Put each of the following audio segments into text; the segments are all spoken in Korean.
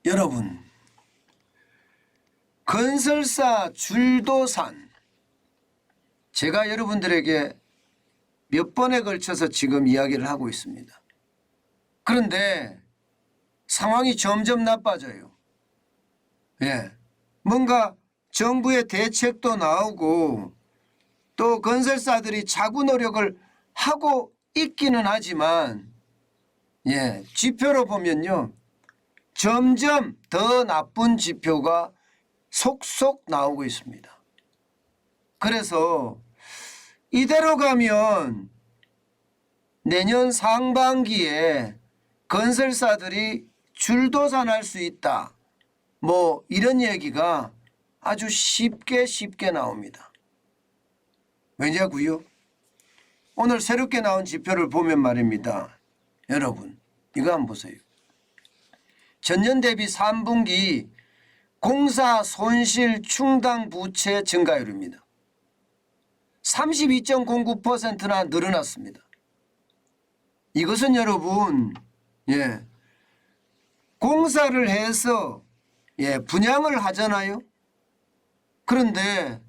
여러분, 건설사 줄도산, 제가 여러분들에게 몇 번에 걸쳐서 지금 이야기를 하고 있습니다. 그런데 상황이 점점 나빠져요. 뭔가 정부의 대책도 나오고 또 건설사들이 자구 노력을 하고 있기는 하지만 지표로 보면요, 점점 더 나쁜 지표가 속속 나오고 있습니다. 그래서 이대로 가면 내년 상반기에 건설사들이 줄도산할 수 있다, 뭐 이런 얘기가 아주 쉽게 나옵니다. 왜냐고요? 오늘 새롭게 나온 지표를 보면 말입니다. 여러분, 이거 한번 보세요. 전년 대비 3분기 공사 손실 충당 부채 증가율입니다. 32.09%나 늘어났습니다. 이것은 여러분, 공사를 해서 분양을 하잖아요. 그런데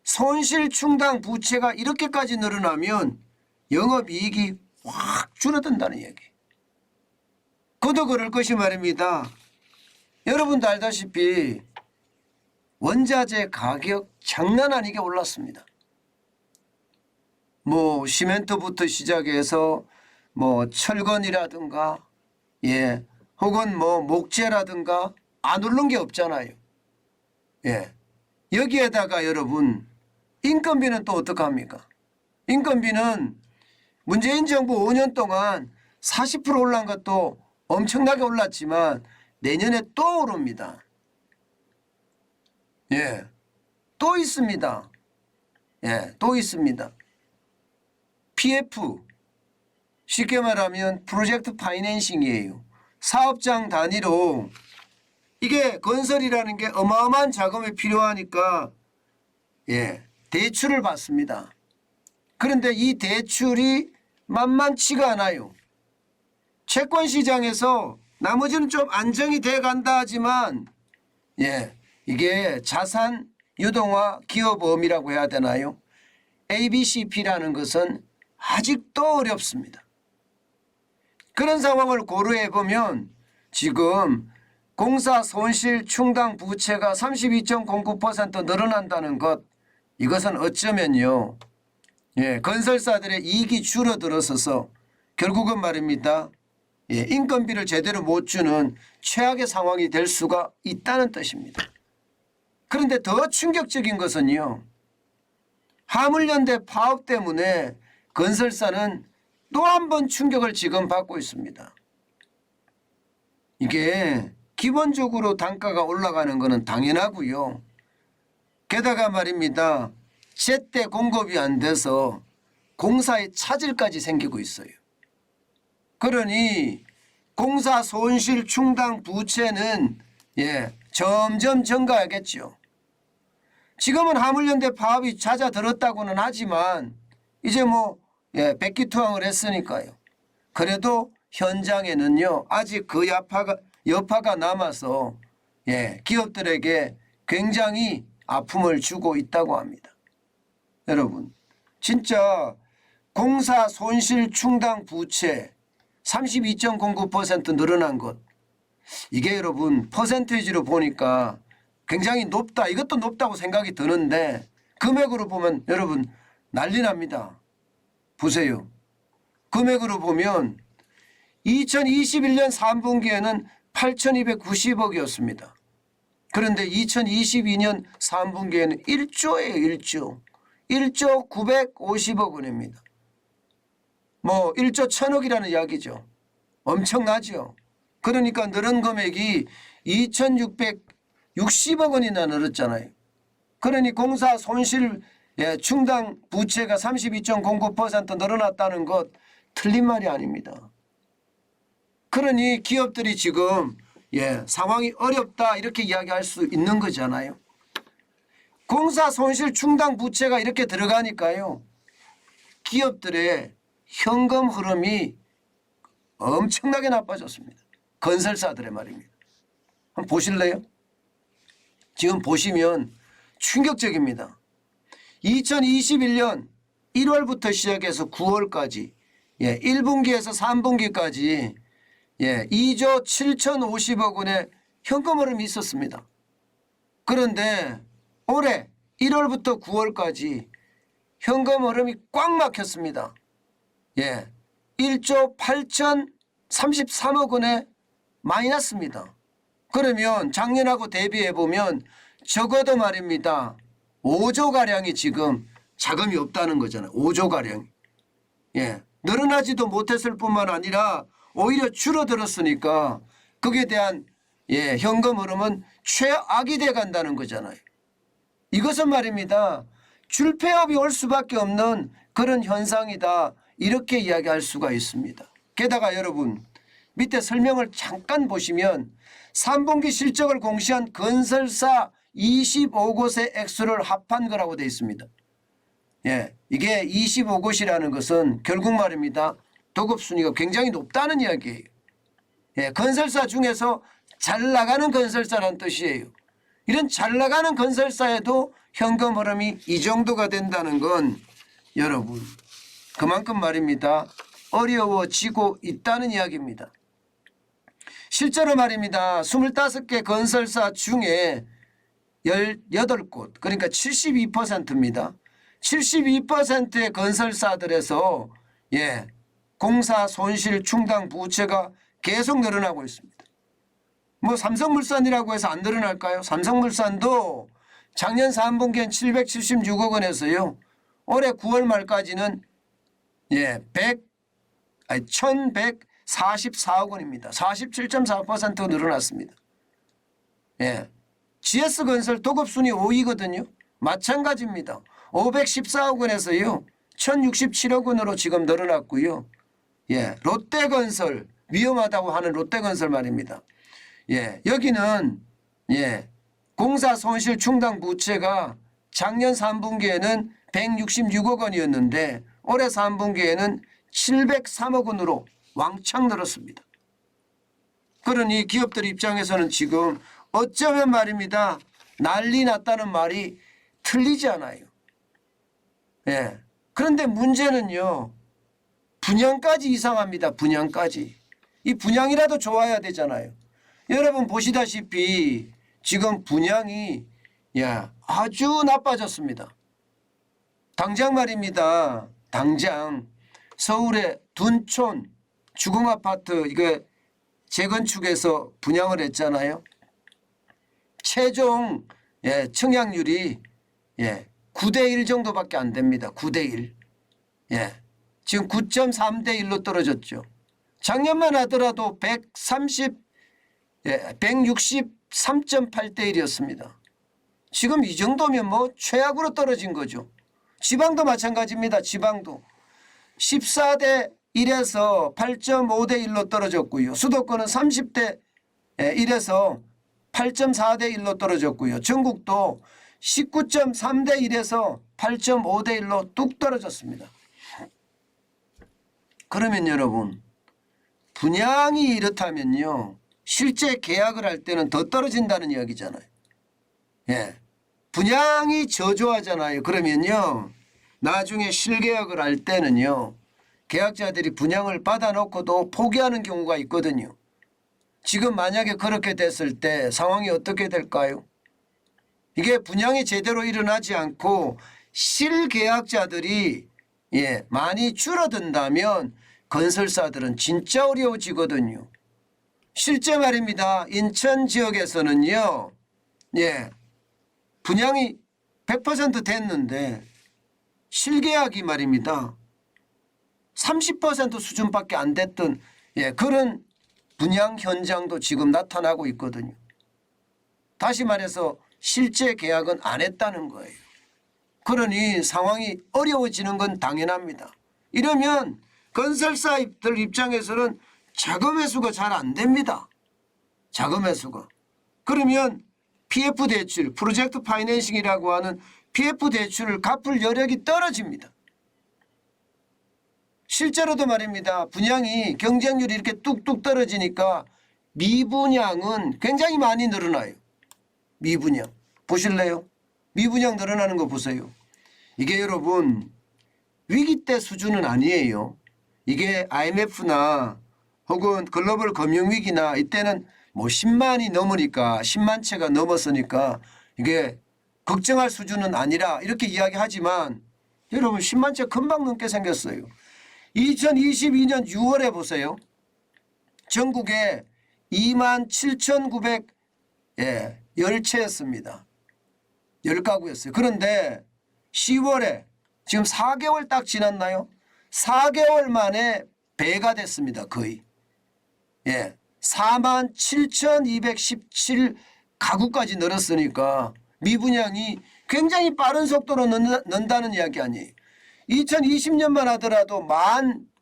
손실 충당 부채가 이렇게까지 늘어나면 영업이익이 확 줄어든다는 얘기. 그도 그럴 것이 말입니다. 여러분도 알다시피 원자재 가격 장난 아니게 올랐습니다. 뭐 시멘트부터 시작해서 뭐 철근이라든가 혹은 뭐 목재라든가 안 오른 게 없잖아요. 여기에다가 여러분, 인건비는 또 어떡합니까? 인건비는 문재인 정부 5년 동안 40% 올란 것도 엄청나게 올랐지만 내년에 또 오릅니다. 또 있습니다. 또 있습니다. PF, 쉽게 말하면 프로젝트 파이낸싱이에요. 사업장 단위로, 이게 건설이라는 게 어마어마한 자금이 필요하니까 대출을 받습니다. 그런데 이 대출이 만만치가 않아요. 채권 시장에서 나머지는 좀 안정이 돼 간다 하지만 이게 자산 유동화 기업보험이라고 해야 되나요? ABCP라는 것은 아직도 어렵습니다. 그런 상황을 고려해 보면 지금 공사 손실 충당 부채가 32.09% 늘어난다는 것, 이것은 어쩌면요, 건설사들의 이익이 줄어들어서 결국은 말입니다, 인건비를 제대로 못 주는 최악의 상황이 될 수가 있다는 뜻입니다. 그런데 더 충격적인 것은요, 화물연대 파업 때문에 건설사는 또 한 번 충격을 지금 받고 있습니다. 이게 기본적으로 단가가 올라가는 것은 당연하고요. 게다가 말입니다, 제때 공급이 안 돼서 공사에 차질까지 생기고 있어요. 그러니 공사 손실 충당 부채는 점점 증가하겠죠. 지금은 화물연대 파업이 잦아들었다고는 하지만 이제 뭐 백기투항을 했으니까요. 그래도 현장에는요, 아직 그 여파가 남아서 기업들에게 굉장히 아픔을 주고 있다고 합니다. 여러분, 진짜 공사 손실 충당 부채 32.09% 늘어난 것, 이게 여러분 퍼센테이지로 보니까 굉장히 높다, 이것도 높다고 생각이 드는데 금액으로 보면 여러분 난리 납니다. 보세요. 금액으로 보면 2021년 3분기에는 8,290억이었습니다. 그런데 2022년 3분기에는 1조예요. 1조 950억 원입니다. 뭐 1조 1,000억이라는 이야기죠. 엄청나죠. 그러니까 늘은 금액이 2,660억 원이나 늘었잖아요. 그러니 공사 손실 충당 부채가 32.09% 늘어났다는 것 틀린 말이 아닙니다. 그러니 기업들이 지금 상황이 어렵다 이렇게 이야기할 수 있는 거잖아요. 공사 손실 충당 부채가 이렇게 들어가니까요, 기업들의 현금 흐름이 엄청나게 나빠졌습니다. 건설사들의 말입니다. 한번 보실래요? 지금 보시면 충격적입니다. 2021년 1월부터 시작해서 9월까지 1분기에서 3분기까지 2조 7,050억 원의 현금 흐름이 있었습니다. 그런데 올해 1월부터 9월까지 현금 흐름이 꽉 막혔습니다. 1조 8,033억 원의 마이너스입니다. 그러면 작년하고 대비해 보면 적어도 말입니다. 5조가량이 지금 자금이 없다는 거잖아요. 5조가량이. 늘어나지도 못했을 뿐만 아니라 오히려 줄어들었으니까 거기에 대한 현금 흐름은 최악이 돼 간다는 거잖아요. 이것은 말입니다. 줄폐업이 올 수밖에 없는 그런 현상이다. 이렇게 이야기할 수가 있습니다. 게다가 여러분 밑에 설명을 잠깐 보시면 3분기 실적을 공시한 건설사 25곳의 액수를 합한 거라고 되어 있습니다. 이게 25곳이라는 것은 결국 말입니다. 도급 순위가 굉장히 높다는 이야기예요. 건설사 중에서 잘 나가는 건설사라는 뜻이에요. 이런 잘 나가는 건설사에도 현금 흐름이 이 정도가 된다는 건 여러분 그만큼 말입니다. 어려워지고 있다는 이야기입니다. 실제로 말입니다. 25개 건설사 중에 18곳 그러니까 72%입니다. 72%의 건설사들에서 공사 손실 충당 부채가 계속 늘어나고 있습니다. 뭐 삼성물산이라고 해서 안 늘어날까요? 삼성물산도 작년 3분기엔 776억 원에서요. 올해 9월 말까지는 1144억 원입니다. 47.4% 늘어났습니다. GS건설 도급순위 5위거든요. 마찬가지입니다. 514억 원에서요. 1067억 원으로 지금 늘어났고요. 롯데건설 위험하다고 하는 롯데건설 말입니다. 여기는 공사 손실 충당 부채가 작년 3분기에는 166억 원이었는데 올해 3분기에는 703억 원으로 왕창 늘었습니다. 그러니 기업들 입장에서는 지금 어쩌면 말입니다. 난리 났다는 말이 틀리지 않아요. 그런데 문제는요. 분양까지 이상합니다. 분양까지. 이 분양이라도 좋아야 되잖아요. 여러분 보시다시피 지금 분양이 아주 나빠졌습니다. 당장 말입니다. 당장 서울의 둔촌 주공아파트 이거 재건축해서 분양을 했잖아요. 최종 청약률이 9대1 정도밖에 안 됩니다. 9대1. 지금 9.3대 1로 떨어졌죠. 작년만 하더라도 163.8대 1이었습니다. 지금 이 정도면 뭐 최악으로 떨어진 거죠. 지방도 마찬가지입니다. 지방도 14대 1에서 8.5대 1로 떨어졌고요. 수도권은 30대 1에서 8.4대 1로 떨어졌고요. 전국도 19.3대 1에서 8.5대 1로 뚝 떨어졌습니다. 그러면 여러분 분양이 이렇다면요. 실제 계약을 할 때는 더 떨어진다는 이야기잖아요. 분양이 저조하잖아요. 그러면요. 나중에 실계약을 할 때는요. 계약자들이 분양을 받아놓고도 포기하는 경우가 있거든요. 지금 만약에 그렇게 됐을 때 상황이 어떻게 될까요? 이게 분양이 제대로 일어나지 않고 실계약자들이 많이 줄어든다면 건설사들은 진짜 어려워지거든요. 실제 말입니다. 인천 지역에서는요. 분양이 100% 됐는데 실계약이 말입니다. 30% 수준밖에 안 됐던 그런 분양 현장도 지금 나타나고 있거든요. 다시 말해서 실제 계약은 안 했다는 거예요. 그러니 상황이 어려워지는 건 당연합니다. 이러면 건설사들 입장에서는 자금 회수가 잘 안 됩니다. 자금 회수가. 그러면 PF 대출, 프로젝트 파이낸싱이라고 하는 PF 대출을 갚을 여력이 떨어집니다. 실제로도 말입니다. 분양이 경쟁률이 이렇게 뚝뚝 떨어지니까 미분양은 굉장히 많이 늘어나요. 미분양. 보실래요? 미분양 늘어나는 거 보세요. 이게 여러분 위기 때 수준은 아니에요. 이게 IMF나 혹은 글로벌 금융위기나 이때는 뭐 10만이 넘으니까 10만 채가 넘었으니까 이게 걱정할 수준은 아니라 이렇게 이야기하지만 여러분 10만 채 금방 넘게 생겼어요. 2022년 6월에 보세요. 전국에 27,910채였습니다. 10가구였어요. 그런데 10월에 지금 4개월 딱 지났나요? 4개월 만에 배가 됐습니다. 거의. 47,217 가구까지 늘었으니까 미분양이 굉장히 빠른 속도로 는다는 이야기 아니에요. 2020년만 하더라도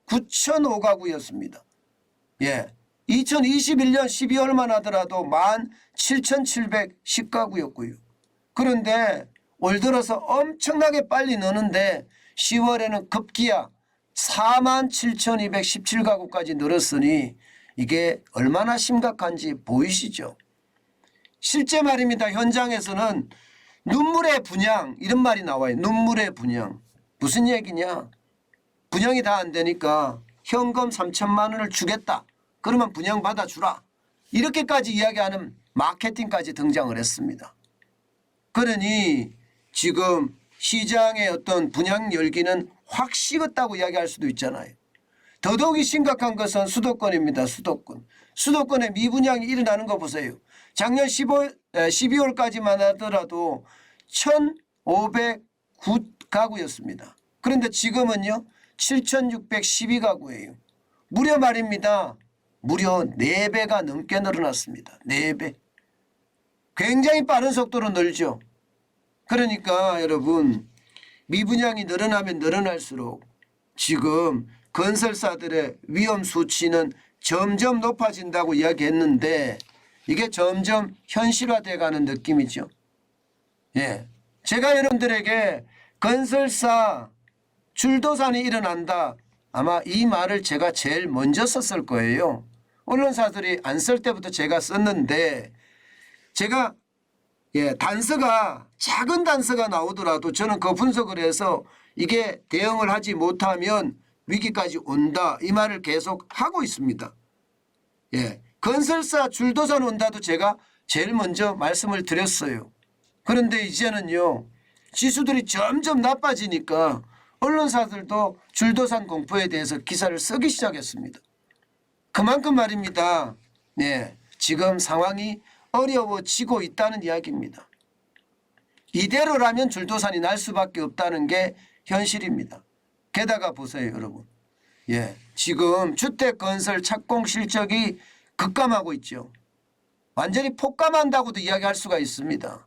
19,005가구였습니다. 2021년 12월만 하더라도 17,710가구였고요. 그런데 올 들어서 엄청나게 빨리 느는데 10월에는 급기야 47,217가구까지 늘었으니 이게 얼마나 심각한지 보이시죠? 실제 말입니다. 현장에서는 눈물의 분양 이런 말이 나와요. 눈물의 분양. 무슨 얘기냐? 분양이 다 안 되니까 현금 3천만 원을 주겠다. 그러면 분양 받아주라. 이렇게까지 이야기하는 마케팅까지 등장을 했습니다. 그러니 지금 시장의 어떤 분양 열기는 확 식었다고 이야기할 수도 있잖아요. 더더욱이 심각한 것은 수도권입니다. 수도권. 수도권에 미분양이 일어나는 거 보세요. 작년 12월까지만 하더라도 1,509가구였습니다. 그런데 지금은요 7,612가구예요. 무려 말입니다. 무려 4배가 넘게 늘어났습니다. 4배. 굉장히 빠른 속도로 늘죠. 그러니까 여러분 미분양이 늘어나면 늘어날수록 지금 건설사들의 위험 수치는 점점 높아진다고 이야기했는데 이게 점점 현실화돼 가는 느낌이죠. 제가 여러분들에게 건설사 줄도산이 일어난다. 아마 이 말을 제가 제일 먼저 썼을 거예요. 언론사들이 안 쓸 때부터 제가 썼는데 제가 단서가 작은 단서가 나오더라도 저는 그 분석을 해서 이게 대응을 하지 못하면 위기까지 온다. 이 말을 계속 하고 있습니다. 건설사 줄도산 온다도 제가 제일 먼저 말씀을 드렸어요. 그런데 이제는요. 지수들이 점점 나빠지니까 언론사들도 줄도산 공포에 대해서 기사를 쓰기 시작했습니다. 그만큼 말입니다. 지금 상황이 어려워지고 있다는 이야기입니다. 이대로라면 줄도산이 날 수밖에 없다는 게 현실입니다. 게다가 보세요 여러분. 지금 주택건설 착공 실적이 급감하고 있죠. 완전히 폭감한다고도 이야기할 수가 있습니다.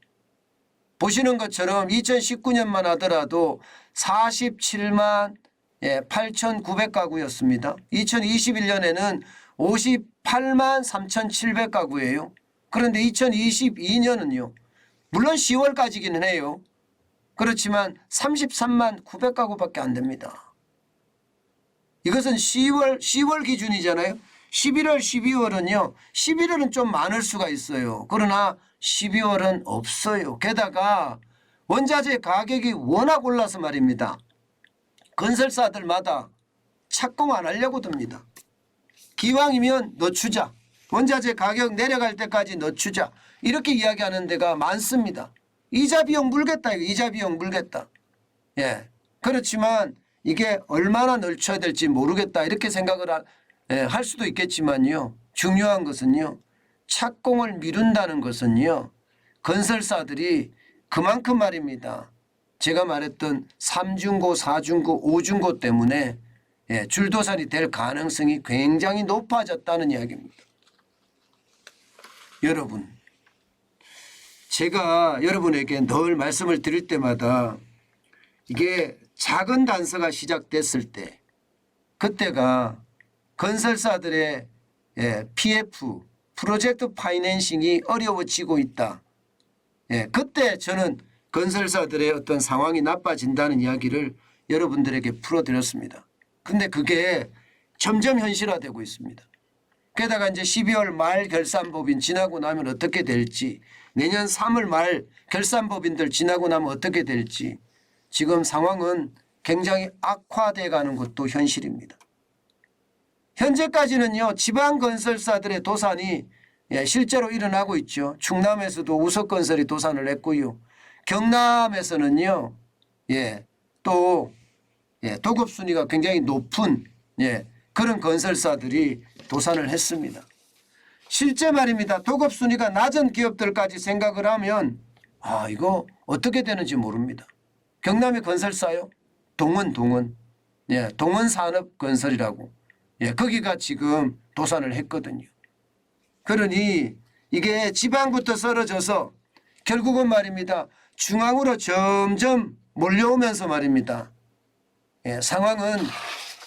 보시는 것처럼 2019년만 하더라도 47만 8,900가구였습니다. 2021년에는 58만 3,700가구예요. 그런데 2022년은요. 물론 10월까지기는 해요. 그렇지만 33만 900가구밖에 안 됩니다. 이것은 10월 기준이잖아요. 11월, 12월은요. 11월은 좀 많을 수가 있어요. 그러나 12월은 없어요. 게다가 원자재 가격이 워낙 올라서 말입니다. 건설사들마다 착공 안 하려고 듭니다. 기왕이면 늦추자. 원자재 가격 내려갈 때까지 늦추자. 이렇게 이야기하는 데가 많습니다. 이자 비용 물겠다. 이자 비용 물겠다. 그렇지만 이게 얼마나 늦춰야 될지 모르겠다. 이렇게 생각을 할 수도 있겠지만요. 중요한 것은요. 착공을 미룬다는 것은요. 건설사들이 그만큼 말입니다. 제가 말했던 3중고, 4중고, 5중고 때문에 줄도산이 될 가능성이 굉장히 높아졌다는 이야기입니다. 여러분, 제가 여러분에게 늘 말씀을 드릴 때마다 이게 작은 단서가 시작됐을 때 그때가 건설사들의 PF, 프로젝트 파이낸싱이 어려워지고 있다. 그때 저는 건설사들의 어떤 상황이 나빠진다는 이야기를 여러분들에게 풀어드렸습니다. 그런데 그게 점점 현실화되고 있습니다. 게다가 이제 12월 말 결산법인 지나고 나면 어떻게 될지, 내년 3월 말 결산법인들 지나고 나면 어떻게 될지, 지금 상황은 굉장히 악화돼 가는 것도 현실입니다. 현재까지는요, 지방 건설사들의 도산이 실제로 일어나고 있죠. 충남에서도 우석건설이 도산을 했고요. 경남에서는요, 또 도급 순위가 굉장히 높은 그런 건설사들이 도산을 했습니다. 실제 말입니다. 도급 순위가 낮은 기업들까지 생각을 하면 이거 어떻게 되는지 모릅니다. 경남의 건설사요? 동원 동원산업건설이라고 거기가 지금 도산을 했거든요. 그러니 이게 지방부터 썰어져서 결국은 말입니다. 중앙으로 점점 몰려오면서 말입니다. 상황은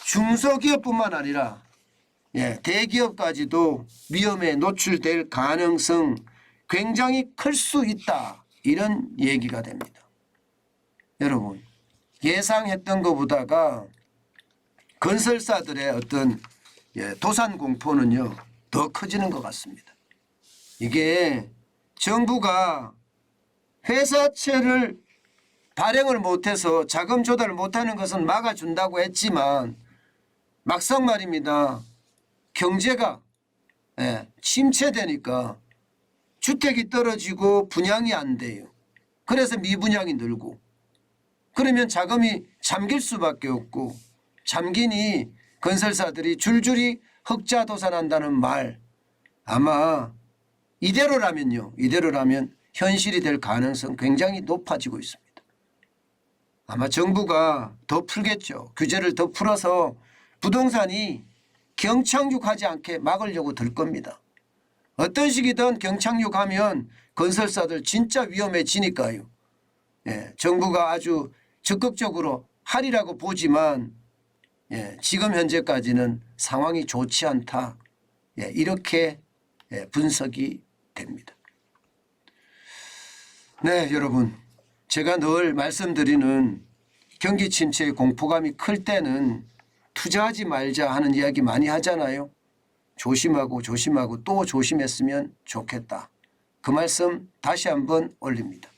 중소기업뿐만 아니라 대기업까지도 위험에 노출될 가능성 굉장히 클 수 있다. 이런 얘기가 됩니다. 여러분, 예상했던 것보다가 건설사들의 어떤 도산 공포는요 더 커지는 것 같습니다. 이게 정부가 회사채를 발행을 못해서 자금 조달을 못하는 것은 막아준다고 했지만 막상 말입니다. 경제가 침체되니까 주택이 떨어지고 분양이 안 돼요. 그래서 미분양이 늘고 그러면 자금이 잠길 수밖에 없고 잠기니 건설사들이 줄줄이 흑자 도산한다는 말 아마 이대로라면 현실이 될 가능성 굉장히 높아지고 있습니다. 아마 정부가 더 풀겠죠. 규제를 더 풀어서 부동산이 경착륙하지 않게 막으려고 들 겁니다. 어떤 식이든 경착륙하면 건설사들 진짜 위험해지니까요. 정부가 아주 적극적으로 하리라고 보지만 지금 현재까지는 상황이 좋지 않다. 이렇게 분석이 됩니다. 네, 여러분. 제가 늘 말씀드리는 경기 침체의 공포감이 클 때는 투자하지 말자 하는 이야기 많이 하잖아요. 조심하고 또 조심했으면 좋겠다. 그 말씀 다시 한번 올립니다.